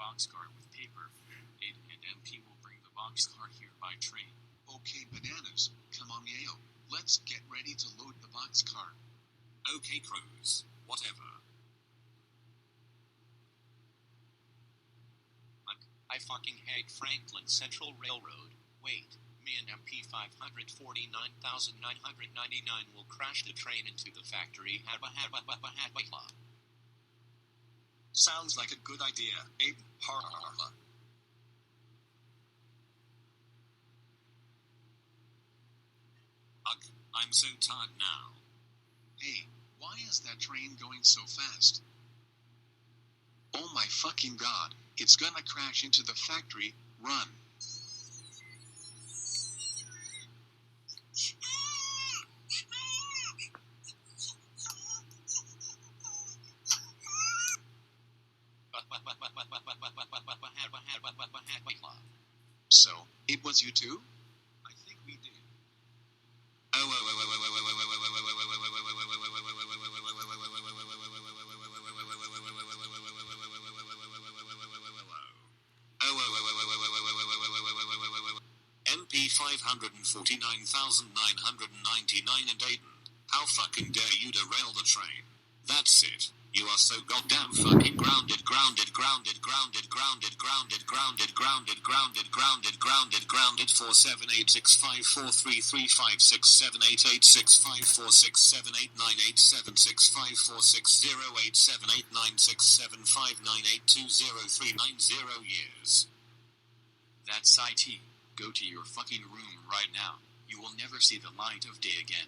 boxcar with paper. Aiden and MP will bring the boxcar here by train. Okay, bananas. Come on, Yale. Let's get ready to load the boxcar. Okay, Cruz. Whatever. I fucking hate Franklin Central Railroad. Wait, me and MP549999 will crash the train into the factory. Sounds like a good idea, Aiden. Harla. Ugh, I'm so tired now. Hey, why is that train going so fast? Oh my fucking god, it's gonna crash into the factory. Run. So, it was you too? I think we did. MP549999 and Aiden, how fucking dare you derail the train? That's it. You are so goddamn fucking grounded. 4786543567886546789765460878967598203990 years. That's IT. Go to your fucking room right now. You will never see the light of day again.